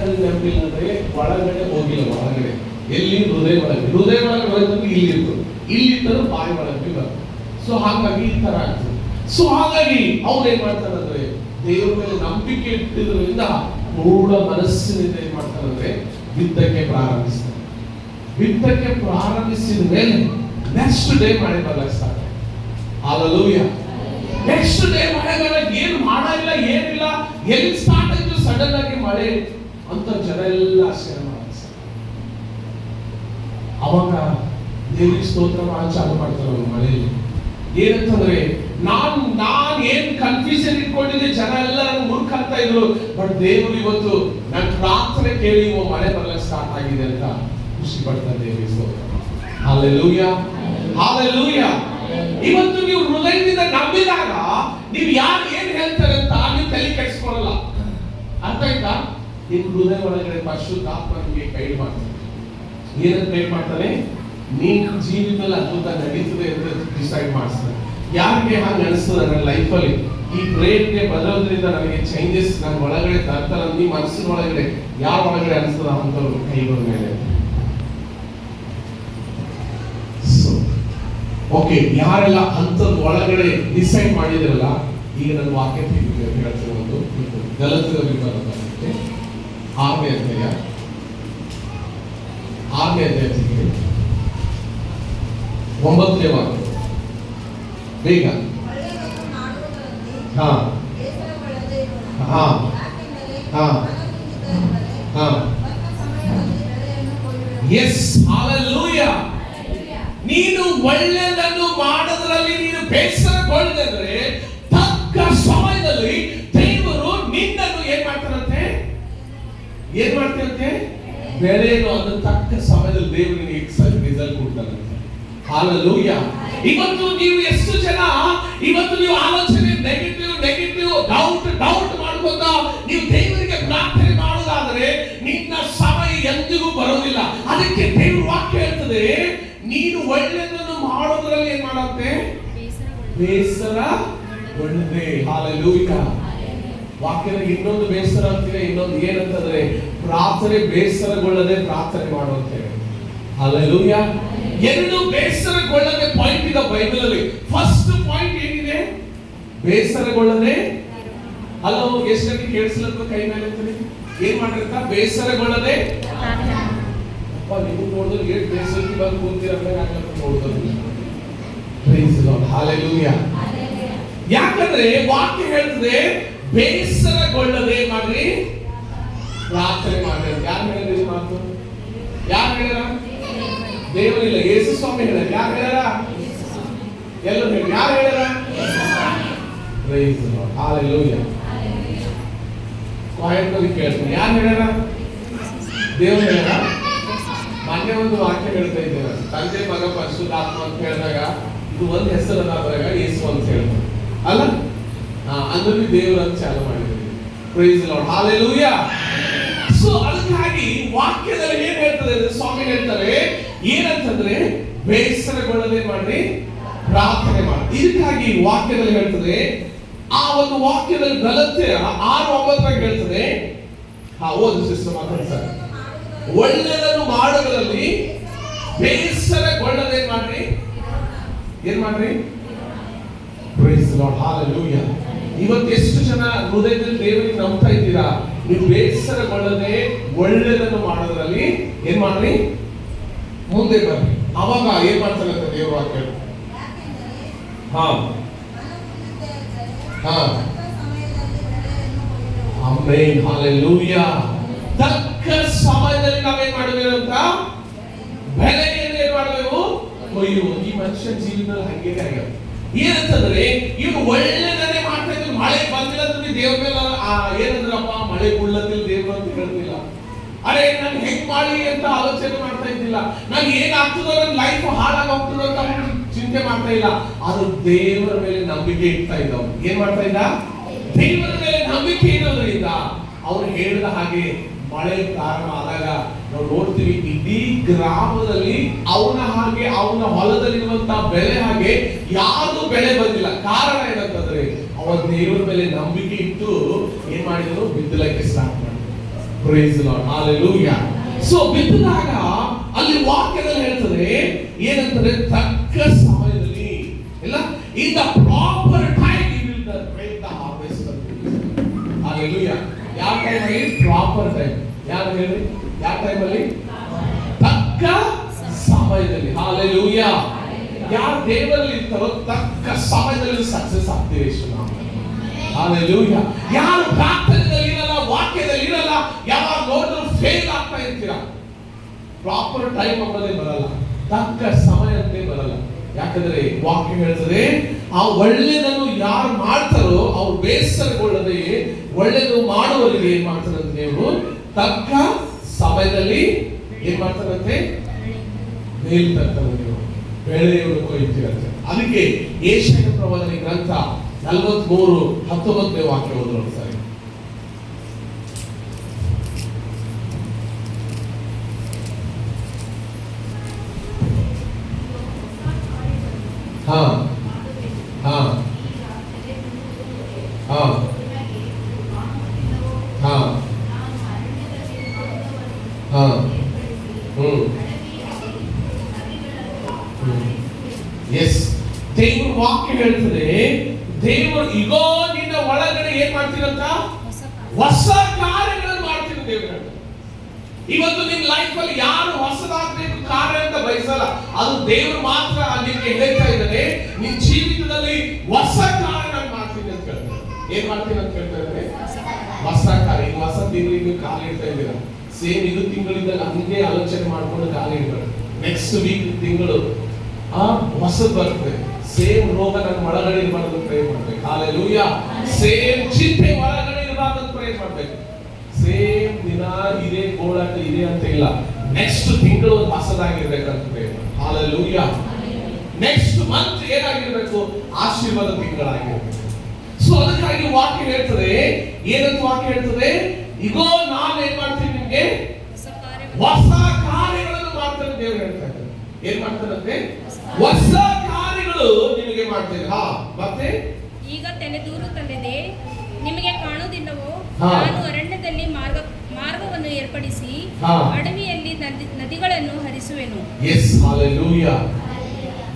ಯಾಕಂದ್ರೆ ನಂಬಿಲ್ಲ ಅಂದ್ರೆ ಒಳಗಡೆ ಹೋಗಿಲ್ಲ. ಒಳಗಡೆ ಎಲ್ಲಿ? ಹೃದಯ ಒಳಗೆ. ಹೃದಯ ಒಳಗೆ ಹೋಯ್ತಂದ್ರೆ ಇಲ್ಲಿ ಇರ್ತದೆ, ಇಲ್ಲಿ ಇದ್ದರೂ ಬಾಯಿ ಒಳಗೆ ಬರ್ತದೆ. ಸೊ ಹಾಗಾಗಿ ಈ ತರ ಆಗ್ತದೆ. ಸೊ ಹಾಗಾಗಿ ಅವ್ರು ಏನ್ ಮಾಡ್ತಾರಂದ್ರೆ ದೇವರ ಮೇಲೆ ನಂಬಿಕೆ ಇಟ್ಟಿದ್ರಿಂದ ಪೂರ್ಣ ಮನಸ್ಸಿನಿಂದ ಏನ್ ಮಾಡ್ತಾರಂದ್ರೆ ಬಿತ್ತಕ್ಕೆ ಪ್ರಾರಂಭಿಸ್ತಾರೆ. ಬಿತ್ತಕ್ಕೆ ಪ್ರಾರಂಭಿಸಿದ ಮೇಲೆ ನೆಕ್ಸ್ಟ್ ಡೇ ಮಳೆ ಬರ್ಲಕ್ಕೆ ಸ್ಟಾರ್ಟ್. ಹಲ್ಲೆಲೂಯಾ. ನೆಕ್ಸ್ಟ್ ಡೇ ಮಳೆ ಬರಕ್ಕೆ ಏನು ಮಾಡಿಲ್ಲ, ಏನಿಲ್ಲ, ಎಲ್ಲಿ ಸ್ಟಾರ್ಟ್ ಆಯ್ತು ಸಡನ್ ಆಗಿ ಮಳೆ ಅಂತ ಜನ ಎಲ್ಲ ಆಶ್ಚರ್ಯ ಮಾಡ್ತಾರೆ. ಅವಾಗ ದೇವರಿಗೆ ಸ್ತೋತ್ರ ಮಾಡಿ ಚಾಲು ಮಾಡ್ತಾರೆ ಮಳೆಯಲ್ಲಿ. ಏನಂತಂದ್ರೆ ನಾನ್ ಏನ್ ಕನ್ಫ್ಯೂಷನ್ ಇಟ್ಕೊಂಡಿದ್ದೆ, ಜನ ಎಲ್ಲ ನನ್ನ ಮೂರ್ಖ ಅಂತ ಇದ್ರು, ಬಟ್ ದೇವರು ಇವತ್ತು ನನ್ನ ಪ್ರಾರ್ಥನೆ ಕೇಳಿ ಮಳೆ ಬರ್ಲಿಕ್ಕೆ ಸ್ಟಾರ್ಟ್ ಆಗಿದೆ ಅಂತ ಖುಷಿ ಪಡ್ತಾರೆ ದೇವರಿಗೆ ಸ್ತೋತ್ರ. Hallelujah, hallelujah. ಇವತ್ತು ನೀವು ಹೃದಯದಿಂದ ನಂಬಿದಾಗ ನೀವು ಯಾರು ಏನ್ ಹೇಳ್ತಾರೆ ಅಂತ ನೀವು ತಲೆ ಕೆಡಿಸ್ಕೊಳ್ಳಲ್ಲ. ಅರ್ಥ ಆಯ್ತಾ? ನಿಮ್ಮ ಹೃದಯ ಒಳಗಡೆ ಪರಿಶುದ್ಧಾತ್ಮ ನಿಮಗೆ ಗೈಡ್ ಮಾಡ್ತಾರೆ. ಏನಂತ ಗೈಡ್ ಮಾಡ್ತಾನೆ? ನೀನು ಜೀವಿತದಲ್ಲಿ ಅದ್ಭುತ ನಡೀತದೆ ಅಂತ ಡಿಸೈಡ್ ಮಾಡಿಸ್ತಾರೆ. ಯಾರಿಗೆ ಹಾಗೆ ಅನಿಸ್ತದೆ ನನ್ನ ಲೈಫಲ್ಲಿ ಈ ಪ್ರೇರಣೆ ಬರೋದ್ರಿಂದ ನನಗೆ ಚೇಂಜಸ್ ನನ್ನ ಒಳಗಡೆ ತರ್ತಾರೆ, ನಿಮ್ಮ ಮನಸ್ಸಿನ ಒಳಗಡೆ ಯಾರ ಒಳಗಡೆ ಅನಿಸ್ತದ ಅಂತವ್ರು ಕೈಗಳ ಮೇಲೆ. ಓಕೆ, ಯಾರೆಲ್ಲ ಅಂಥದ್ದು ಒಳಗಡೆ ಡಿಸೈಡ್ ಮಾಡಿದಿರಲ್ಲ, ಈಗ ನನ್ನ ವಾಕ್ಯ ಹೇಳ್ತೀನಿ. ಒಂದು ಗಲಾತ್ಯರಲ್ಲಿ ಬರುತ್ತೆ 6ನೇ ಅಧ್ಯಾಯ 9ನೇ ವಾಕ್ಯ ಬೇಗ. ಹಾ ಹಾ ಹಾ ಹಾ ಎಸ್, ಹಲ್ಲೆಲೂಯಾ. ನೀನು ಒಳ್ಳೆಯದನ್ನು ಮಾಡೋದ್ರಲ್ಲಿ ನೀನು ಬೇಸರಗೊಳ್ಳದಿದ್ರೆ ತಕ್ಕ ಸಮಯದಲ್ಲಿ ದೇವರು ನಿನ್ನನ್ನು ಏನ್ ಮಾಡ್ತಾರಂತೆ? ಏನ್ ಮಾಡ್ತಾರಂತೆ? ಬೆಳೆಯನ್ನು ಅದರ ತಕ್ಕ ಸಮಯದಲ್ಲಿ ದೇವರು ನಿನಗೆ ರಿಸಲ್ಟ್ ಕೊಡ್ತಾರಂತೆ. ಹಲ್ಲೆಲೂಯಾ. ಇವತ್ತು ನೀವು ಎಷ್ಟು ಜನ ಇವತ್ತು ನೀವು ಆಲೋಚನೆ ನೆಗೆಟಿವ್ ಡೌಟ್ ಮಾಡ್ಕೊಂಡ ನೀವು ದೇವರಿಗೆ ಪ್ರಾರ್ಥನೆ ಮಾಡೋದಾದರೆ ನಿನ್ನ ಸಮಯ ಎಂದಿಗೂ ಬರೋದಿಲ್ಲ. ಅದಕ್ಕೆ ದೇವರ ವಾಕ್ಯ ಹೇಳ್ತದೆ, ನೀನು ಒಳ್ಳೆಯದನ್ನು ಮಾಡೋದ್ರಲ್ಲಿ ಏನ್ ಮಾಡಂತೆ? ಬೇಸರಗೊಳ್ಳದೆ. ಹಲ್ಲೆಲೂಯಾ. ವಾಕ್ಯದ ಇನ್ನೊಂದು ಬೇಸರ ಅಂತೀವಿ, ಇನ್ನೊಂದು ಏನಂತಂದ್ರೆ ಪ್ರಾರ್ಥನೆ ಬೇಸರಗೊಳ್ಳದೆ ಪ್ರಾರ್ಥನೆ ಮಾಡುವಂತೇವೆ. ಹಲ್ಲೆಲೂಯಾ. ಎರಡು ಬೇಸರಗೊಳ್ಳದೆ ಪಾಯಿಂಟ್ ಇದೆ ಬೈಬಲ್ ಅಲ್ಲಿ. ಫಸ್ಟ್ ಪಾಯಿಂಟ್ ಏನಿದೆ? ಬೇಸರಗೊಳ್ಳದೆ. ಅಲ್ಲೋ ಎಷ್ಟಕ್ಕೆ ಕೇಳಿಸ್ಲಕ್ಕ ಕೈ ಮೇಲೆ ಏನ್ ಮಾಡಿರ್ತ? ಬೇಸರಗೊಳ್ಳದೆ. ನೀವು ನೋಡಿದ್ರೆ ಏಟ್ ಬೇಸರಕ್ಕೆ ಬಂದು ಕೂತಿರಲ್ಲ ನೋಡಿದ್ರು. Praise the Lord, hallelujah. ಯಾಕಂದ್ರೆ ವಾಕ್ಯ ಹೇಳ್ತದೆ ಬೇಸರಗೊಳ್ಳದೆ ಮಾಡ್ರಿ ಪ್ರಾರ್ಥನೆ ಮಾಡ್ರಿ. ಯಾರು ಹೇಳಿದ್ರಿ ಮಾತು? ಯಾರು ಹೇಳ್ಯಾರ? ದೇವರಿಲ್ಲ, ಯೇಸು ಸ್ವಾಮಿ ಹೇಳ್ಯಾರ. ಯಾರು ಹೇಳ್ಯಾರ? ಎಲ್ಲರೂ ಹೇಳಿ. ಯಾರು ಹೇಳ್ಯಾರ? Praise the Lord, hallelujah. Quiet ಅಲ್ಲಿ ಕೇಳ್ತೀನಿ, ಯಾರು ಹೇಳ್ಯಾರ? ದೇವರು ಹೇಳ್ಯಾರ. ಮೊನ್ನೆ ಒಂದು ವಾಕ್ಯ ಹೇಳ್ತಾ ಇದ್ದೇವೆ, ತಂದೆ ಮಗ ಪರಿಶುದ್ಧಾತ್ಮ ಅಂತ ಹೇಳಿದಾಗ ಇದು ಒಂದು ಹೆಸರನ್ನ ಬರಾಗ ಯೇಸು ಅಂತ ಹೇಳ್ತಾರೆ ಅಲ್ಲ? ಅಂದ್ರೆ ದೇವರು ಅಂತ ಚಾಲು ಮಾಡಿದ್ರಿ. Praise the Lord, hallelujah. So ಅದಕ್ಕಾಗಿ ವಾಕ್ಯದಲ್ಲಿ ಏನ್ ಹೇಳ್ತದೆ? ಸ್ವಾಮಿ ಹೇಳ್ತಾರೆ ಏನಂತಂದ್ರೆ ಬೇಸರಗೊಳ್ಳದೆ ಮಾಡ್ರಿ ಪ್ರಾರ್ಥನೆ ಮಾಡಿ. ಇದಕ್ಕಾಗಿ ವಾಕ್ಯದಲ್ಲಿ ಹೇಳ್ತದೆ, ಆ ಒಂದು ವಾಕ್ಯದಲ್ಲಿ ಗಲಾತ್ಯ 6:9 ಹೇಳ್ತದೆ. ಓದು ಸಿಸ್ಟರ್ ಮಾತಾಡ್ತಾರೆ. ಒಳ್ಳೆಯದನ್ನು ಮಾಡೋದ್ರಲ್ಲಿ ಬೇಸರಗೊಳ್ಳದೆ ಮಾಡ್ರಿ. ಏನ್ ಮಾಡ್ರಿ? Praise the Lord, hallelujah. ಇವತ್ತು ಎಷ್ಟು ಜನ ಹೃದಯದಲ್ಲಿ ದೇವರಿಗೆ ನಂಬ್ತಾ ಇದ್ದೀರಾ? ನೀವು ಬೇಸರಗೊಳ್ಳದೆ ಒಳ್ಳೆಯದನ್ನು ಮಾಡೋದ್ರಲ್ಲಿ ಏನ್ ಮಾಡ್ರಿ? ಮುಂದೆ ಬರ್ರಿ. ಅವಾಗ ಏನ್ ಮಾಡ್ತಾರೆ ಅಂತ ದೇವರ ವಾಕ್ಯ. ಹಾ ಹಾ ಆಮೆನ್, ಹಲ್ಲೆಲೂಯಾ. ತಕ್ಕ ಸಮಯದಲ್ಲಿ ನಾವೇನ್ ಮಾಡಬೇಕು ಅಂತ? ಬೆಳೆಯನ್ನು ಏನ್ ಮಾಡಬೇಕು? ಕೊಯ್ಯುವುದು. ಈ ಮನುಷ್ಯ ಜೀವನದಲ್ಲಿ ಹಂಗೆ ಆಗ್ಯಾವ. ಏನಂತಂದ್ರೆ ಇವ್ರು ಒಳ್ಳೆದನ್ನೇ ಮಾಡ್ತಾ ಇದ್ರು. ಮಳೆ ಬಂದಿಲ್ಲ ಅಂದ್ರೆ ದೇವ್ರ ಮೇಲೆ ಏನಂದ್ರಪ್ಪ ಮಳೆ ಬೀಳತ್ತಿಲ್ಲ ದೇವ್ರು ಅಂತ ಹೇಳ್ತಿಲ್ಲ. ಅರೆ ನಾನು ಹೆಂಗ್ ಮಾಡಿ ಅಂತ ಆಲೋಚನೆ ಮಾಡ್ತಾ ಇದ್ದಿಲ್ಲ. ನಾನು ಏನಾಗ್ತದೋ ನನ್ನ ಲೈಫ್ ಹಾಳಾಗಿ ಹೋಗ್ತದೋ ಅಂತ ಚಿಂತೆ ಮಾಡ್ತಾ ಇಲ್ಲ. ಅದು ದೇವರ ಮೇಲೆ ನಂಬಿಕೆ ಇಡ್ತಾ ಇದ್ದವ್. ಏನ್ ಮಾಡ್ತಾ ಇದ್ದ? ದೇವರ ಮೇಲೆ ನಂಬಿಕೆ ಇರೋದ್ರಿಂದ ಅವ್ರು ಹೇಳಿದ ಹಾಗೆ ಮಳೆ ಕಾರಣ ಆದಾಗ ನಾವು ನೋಡ್ತೀವಿ ಇಡೀ ಗ್ರಾಮದಲ್ಲಿ ಅವನ ಹಾಗೆ ಅವನ ಹೊಲದಲ್ಲಿರುವಂತಹ ಬೆಳೆ ಹಾಗೆ ಯಾರು ಬೆಳೆ ಬಂದಿಲ್ಲ. ಕಾರಣ ಏನಂತಂದ್ರೆ ಅವನ ದೇವರ ಮೇಲೆ ನಂಬಿಕೆ ಇಟ್ಟು ಏನ್ ಮಾಡಿದ್ರು? ಬಿದ್ದಲಕ್ಕೆ ಸ್ಟಾರ್ಟ್ ಮಾಡಿದ್ರು. ಪ್ರೈಸ್ ದಿ ಲಾರ್ಡ್, ಹalleluya. ಸೊ ಬಿತ್ತಿದಾಗ ಅಲ್ಲಿ ವಾಕ್ಯದಲ್ಲಿ ಹೇಳ್ತದೆ ಏನಂತಂದ್ರೆ ತಕ್ಕ ಸಮಯದಲ್ಲಿ ಇಲ್ಲ, in the proper time you will break the harvest. ಹalleluya. ಯಾವ ಟೈಮ್ ಅಲ್ಲಿ? Proper time. ಯಾರು ಹೇಳಿ? ಯಾವ ಟೈಮ್ ಅಲ್ಲಿ? ತಕ್ಕ ಸಮಯದಲ್ಲಿ. ಹalleluya. ಯಾರು ದೇವರಲ್ಲಿ ಇರ್ತಾರೋ ತಕ್ಕ ಸಮಯದಲ್ಲಿ ಸಕ್ಸಸ್ ಆಗ್ತೀವಿ. ಹalleluya. ಯಾರು ಪ್ರಾರ್ಥನೆಯಲ್ಲಿ ಇರಲ್ಲ, ವಾಕ್ಯದಲ್ಲಿ ಇರಲ್ಲ, ಯಾವಾಗ ನೋಡಿದ್ರು ಫೇಲ್ ಆಗ್ತಾ ಇರ್ತೀರಾ. ಪ್ರಾಪರ್ ಟೈಮ್ ಅನ್ನೋದೇ ಬರಲ್ಲ, ತಕ್ಕ ಸಮಯ ಅಂತೇ ಬರಲ್ಲ. ಯಾಕಂದ್ರೆ ವಾಕ್ಯ ಹೇಳ್ತದೆ ಆ ಒಳ್ಳೆಯದನ್ನು ಯಾರು ಮಾಡ್ತಾರೋ ಅವ್ರು ಬೇಸರಗೊಳ್ಳದೆ ಒಳ್ಳೆಯದು ಮಾಡುವವರಿಗೆ ಏನ್ ಮಾಡ್ತಾರಂತೆ ದೇವರು ತಕ್ಕ ಸಮಯದಲ್ಲಿ ಏನ್ ಮಾಡ್ತಾರಂತೆ? ಮೇಲ್ ತರ್ತಾರೆ ದೇವರು, ಬೆಳೆಯನ್ನು ಕೊಯ್ತೀರಂತೆ. ಅದಕ್ಕೆ ಯೆಶಾಯ ಪ್ರವಾದನೆ ಗ್ರಂಥ 43:19 ವಾಕ್ಯ ಓದೋಣ ಸರಿ. ಹಾ ಹಾ ಹಾ ಹಾ ಹಾ ಎಸ್, ದೇವ್ರ ವಾಕ್ಯ ಹೇಳ್ತದೆ ದೇವರು ಇಗೋ ನಿನ್ನ ಒಳಗಡೆ ಏನ್ ಮಾಡ್ತೀರಂತ? ಹೊಸ ಕಾರ್ಯಗಳನ್ನು ಮಾಡ್ತೀನಿ ದೇವರು. ಇವತ್ತು ನಿನ್ನ ಲೈಫ್ ಅಲ್ಲಿ ಯಾರು ಹೊಸದಾಗಬೇಕು ಕಾರ್ಯ ಅಂತ ಬಯಸಲ್ಲ, ಅದು ದೇವರು ಮಾತ್ರ ನಿಮಗೆ ಹೇಳ್ತಾ ಇದ್ದಾನೆ ನಿನ್ನ ಜೀವಿತದಲ್ಲಿ ಹೊಸ ಕಾರ್ಯ ನಾನು ಮಾಡ್ತೀನಿ ಅಂತ ಹೇಳ್ತಾರೆ. ಏನ್ ಮಾಡ್ತೀನಿ ಅಂತ ಹೇಳ್ತಾ ಇದ್ದಾನೆ? ಹೊಸ ಕಾರ್ಯ. ಈಗ ಹೊಸ ತಿಂಗಳಿಗೆ ಕಾಲ ಇಡ್ತಾ ಇದ್ದೀರಾ, ಸೇಮ್ ಇದು ತಿಂಗಳಿಂದ ಹಂಗೆ ಆಲೋಚನೆ ಮಾಡ್ಕೊಂಡು ಕಾಲ ಇಡ್ತಾರೆ. ನೆಕ್ಸ್ಟ್ ವೀಕ್ ತಿಂಗಳು ಹೊಸದು ಬರ್ತದೆ, ಸೇಮ್ ರೋಗ ನನ್ನ ಒಳಗಡೆ ಇರಬಾರ್ದು ಅಂತ ಪ್ರೇ ಮಾಡ್ಬೇಕು. ಹalleluya. ಸೇಮ್ ಚಿಂತೆ ಒಳಗಡೆ ಇರಬಾರ್ದು ಅಂತ ಪ್ರೇ ಮಾಡ್ಬೇಕು. ಸೇಮ್ ದಿನ ಇದೇ ಗೋಳಾಟ ಇದೆ ಅಂತ ಇಲ್ಲ, ನೆಕ್ಸ್ಟ್ ತಿಂಗಳು ಒಂದು ಹೊಸದಾಗಿರ್ಬೇಕಂತ ಪ್ರೇ ಮಾಡಿ. ಹalleluya. ನೆಕ್ಸ್ಟ್ ಮಂತ್ ಏನಾಗಿರ್ಬೇಕು? ಆಶೀರ್ವಾದ ತಿಂಗಳಾಗಿರ್ಬೇಕು. ಸೊ ಅದಕ್ಕಾಗಿ ವಾಕ್ಯ ಹೇಳ್ತದೆ, ಏನಂತ ವಾಕ್ಯ ಹೇಳ್ತದೆ? ಇಗೋ ನಾನು ಏನ್ ಮಾಡ್ತೀನಿ ನಿಮ್ಗೆ ಹೊಸ ಕಾರ್ಯಗಳನ್ನು ಮಾಡ್ತೇನೆ ದೇವರು ಹೇಳ್ತಾ ಇದ್ದಾರೆ. ಏನ್ ಮಾಡ್ತಾರಂತೆ? ಹೊಸ ಕಾರ್ಯಗಳು ನಿಮಗೆ ಮಾಡ್ತೇನೆ. ಹಾ, ಮತ್ತೆ ಈಗ ತಲೆದೂರುತ್ತಲಿದೆ, ನಿಮಗೆ ಕಾಣುವುದಿಲ್ಲವೋ? ನಾನು ಅರಣ್ಯದಲ್ಲಿ ಮಾರ್ಗವನ್ನು ಏರ್ಪಡಿಸಿ ಅಡವಿಯಲ್ಲಿ ನದಿಗಳನ್ನು ಹರಿಸುವೆನು. S, hallelujah.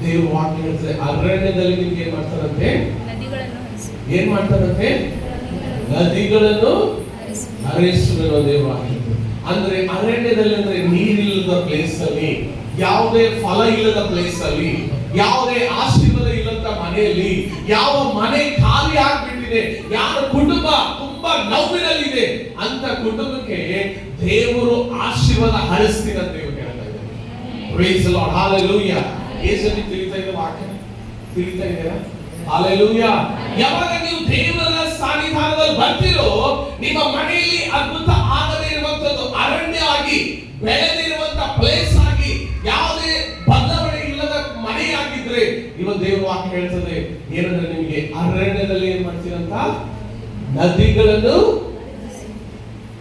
ದೇವರು ವಾಕ್ಯ ಹೇಳ್ತದೆ ಅರಣ್ಯದಲ್ಲಿ ನಿಮಗೆ ಏನ್ ಮಾಡ್ತಾರಂತೆ? ನದಿಗಳನ್ನು ಹರಿಸುವೆನು. ಏನ್ ಮಾಡ್ತಾರಂತೆ? ನದಿಗಳನ್ನು ಹರಿಸುವೆನು ದೇವರು ವಾಕ್ಯ. ಅಂದ್ರೆ ಅರಣ್ಯದಲ್ಲಿ ಅಂದ್ರೆ ನೀರಿಲ್ಲದ ಪ್ಲೇಸ್ ಅಲ್ಲಿ, ಯಾವುದೇ ಫಲ ಇಲ್ಲದ ಪ್ಲೇಸ್ ಅಲ್ಲಿ, ಯಾವುದೇ ಆಶೀರ್ವಾದ ಇಲ್ಲದ ಮನೆಯಲ್ಲಿ, ಯಾವ ಮನೆ ಖಾಲಿ ಆಗ್ಬಿಟ್ಟಿದೆ, ಯಾರ ಕುಟುಂಬ ತುಂಬಾ ನೋವಿನಲ್ಲಿದೆ ಅಂತ ಕುಟುಂಬಕ್ಕೆ ದೇವರು ಆಶೀರ್ವಾದ ಹರಿಸ್ತೀನಿ ಅಂತ ದೇವರು ಹೇಳ್ತಾ ಇದ್ದಾರೆ. ಪ್ರೈಸ್ ದಿ ಲಾರ್ಡ್, ಹalleluya. ಏಸಲ್ಲಿ ತಿಳಿತಾ ಇದೆ ವಾಕ್ಯ? ತಿಳಿತಾ ಇದೆಯಾ? ಹalleluya. ಯಾವಾಗ ನೀವು ದೇವರ ಸಾನ್ನಿಧ್ಯದಲ್ಲಿ ಬರ್ತೀರೋ ನಿಮ್ಮ ಮನೆಯಲ್ಲಿ ಅದ್ಭುತ ಆಗದೇ ಇರುವಂತದ್ದು ಅರಣ್ಯ ಆಗಿ ಬೆಳೆದಿರುವಂತ ಪ್ಲೇಸ್ ಆಗಿ ಯಾವುದೇ ಬದಲಾವಣೆ ಇಲ್ಲದ ಮನೆಯಾಗಿದ್ರೆ ಇವತ್ತು ದೇವರ ವಾಕ್ಯ ಹೇಳ್ತದೆ ಏನಂದ್ರೆ ನಿಮಗೆ ಅರಣ್ಯದಲ್ಲಿ ಏನ್ ಮಾಡ್ತೀರಂತ? ನದಿಗಳನ್ನು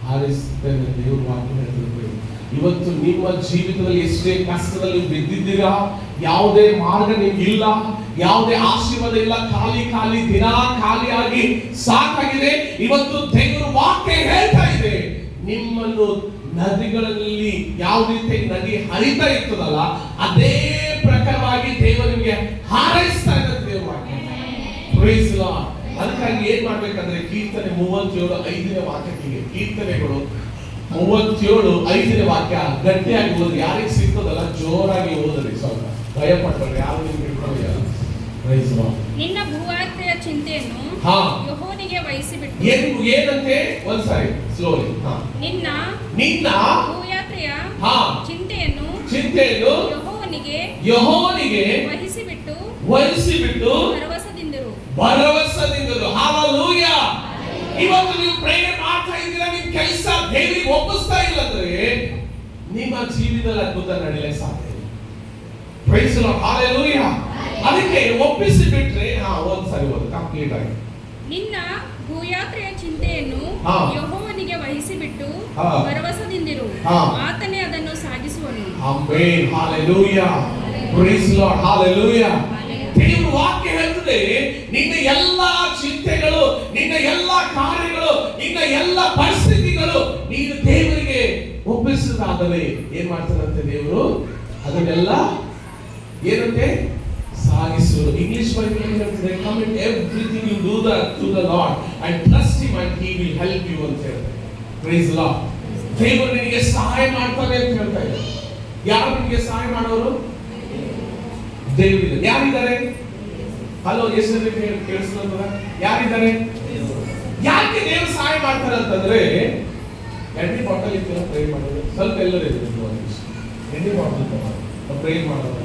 ಹಾರಿಸ್ತೇನೆ ದೇವರ ವಾಕ್ಯ ಹೇಳ್ತದೆ. ಇವತ್ತು ನಿಮ್ಮ ಜೀವಿತದಲ್ಲಿ ಎಷ್ಟೇ ಕಷ್ಟದಲ್ಲಿ ಬಿದ್ದಿದ್ದೀರಾ, ಯಾವುದೇ ಮಾರ್ಗ ನಿಮ್ಗಿಲ್ಲ, ಯಾವುದೇ ಆಶೀರ್ವಾದ ಇಲ್ಲ, ಖಾಲಿ ಖಾಲಿ ದಿನ ಖಾಲಿಯಾಗಿ ಸಾಕಾಗಿದೆ, ಇವತ್ತು ದೇವರ ವಾಕ್ಯ ಹೇಳ್ತಾ ಇದೆ ನಿಮ್ಮನ್ನು ನದಿಗಳಲ್ಲಿ ಯಾವ ರೀತಿ ನದಿ ಹರಿತಾ ಇರ್ತದಲ್ಲ ಅದೇ ಪ್ರಕಾರವಾಗಿ ದೇವರು ನಿಮಗೆ ಹಾರೈಸ್ತಾ ಇದ್ದಾರೆ ದೇವರ ವಾಕ್ಯ. Praise the Lord. ಅದಕ್ಕಾಗಿ ಏನ್ ಮಾಡ್ಬೇಕಂದ್ರೆ ಕೀರ್ತನೆ 37:5 ವಾಕ್ಯಕ್ಕೆ, ಕೀರ್ತನೆಗಳು 37:5 ವಾಕ್ಯ ಗಟ್ಟಿಯಾಗಿ ಓದಿ. ಯಾರಿಗೆ ಸಿಗ್ತದಲ್ಲ ಜೋರಾಗಿ ಓದ್ರಿ, ಸ್ವಲ್ಪ ಭಯ ಪಡ್ಬೇಡ್ರಿ, ಯಾರು ನಿಮ್ಗೆ ಇಟ್ಕೊಳ್ಳೋದಿಲ್ಲ. Price the lord. ನಿನ್ನ ಭೂಯಾತ್ರೆಯ ಚಿಂತೆಯನ್ನು ಯೆಹೋವನಿಗೆ ವಹಿಸಿಬಿಟ್ಟು. ಏನಂತೆ? ಒಂದ್ಸಾರಿ ಸ್ಲೋಲಿ. ನಿನ್ನ ಭೂಯಾತ್ರೆಯ ಚಿಂತೆಯನ್ನು ಯೆಹೋವನಿಗೆ ವಹಿಸಿಬಿಟ್ಟು ಭರವಸೆದಿಂದಿರು. ಹalleluya. ಇವತ್ತು ನೀವು ಪ್ರೇಯರ್ ಮಾಡ್ತಾ ಇದ್ದೀರಾ, ನಿಮ್ಮ ಕೆಲಸ ದೇವರಿಗೆ ಒಪ್ಪಿಸ್ತಾ ಇಲ್ಲ ಅಂದ್ರೆ ನಿಮ್ಮ ಜೀವಿತದಲ್ಲಿ ಅದ್ಭುತ ನಡೆಯಲಿಕ್ಕೆ ಸಾಧ್ಯ ಇಲ್ಲ. ಪ್ರೈಸ್ ದಿ ಲಾರ್ಡ್, ಹalleluya. ಅದಕ್ಕೆ ಒಪ್ಪಿಸಿ ಬಿಟ್ರೆ ಒಂದ್ಸರಿ ಓದು ಕಂಪ್ಲೀಟ್ ಆಗಿ. ನಿನ್ನ ಭೂಯಾತ್ರೆಯ ಚಿಂತೆಯನ್ನು ಯೆಹೋವನಿಗೆ ವಹಿಸಿಬಿಟ್ಟು ಭರವಸೆದಿಂದಿರು, ಆತನೇ ಅದನ್ನು ಸಾಗಿಸುವನು. ಆಮೆನ್, ಹalleluya. ಪ್ರೈಸ್ ದಿ ಲಾರ್ಡ್, ಹalleluya. ದೇವರ ವಾಕ್ಯ ಹೇಳ್ತದೆ ನಿನ್ನ ಎಲ್ಲಾ ಚಿಂತೆಗಳು, ನಿನ್ನ ಎಲ್ಲಾ ಕಾರ್ಯಗಳು, ನಿನ್ನ ಎಲ್ಲಾ ಪರಿಸ್ಥಿತಿಗಳು ನೀನು ಆದರೆ ಏನ್ ಮಾಡ್ತಾರಂತೆ ದೇವರು ಅದನ್ನೆಲ್ಲ ಏನಂತೆ ಸಾಗಿಸು. ಇಂಗ್ಲಿಷ್ ಬೈಬಲ್ ಹೇಳ್ತಾರೆ commit everything you do to the Lord and trust him and he will help you ಅಂತ ಹೇಳ್ತಾರೆ. Praise the Lord. ದೇವರು ನಿನಗೆ ಸಹಾಯ ಮಾಡ್ತಾನೆ ಅಂತ ಹೇಳ್ತಾ ಇದ್ದಾರೆ. ಯಾರು ನಿನಗೆ ಸಹಾಯ ಮಾಡೋರು? ದೇವರಿದ್ದಾರೆ. ಯಾರಿದ್ದಾರೆ? ಹಲೋ, ಎಷ್ಟು ಕೇಳಿಸ್ಕೊಂಡ್ರ? ಯಾರಿದ್ದಾರೆ? ಯಾಕೆ ದೇವರು ಸಹಾಯ ಮಾಡ್ತಾರೆ ಅಂತಂದ್ರೆ ಎಣ್ಣೆ ಬಾಟಲ್ ಇತ್ತು ಪ್ರೇ ಮಾಡೋದು ಸ್ವಲ್ಪ ಎಲ್ಲರೂ ಇದ್ರು ಎಣ್ಣೆ ಬಾಟಲ್ ಪ್ರೇ ಮಾಡೋದು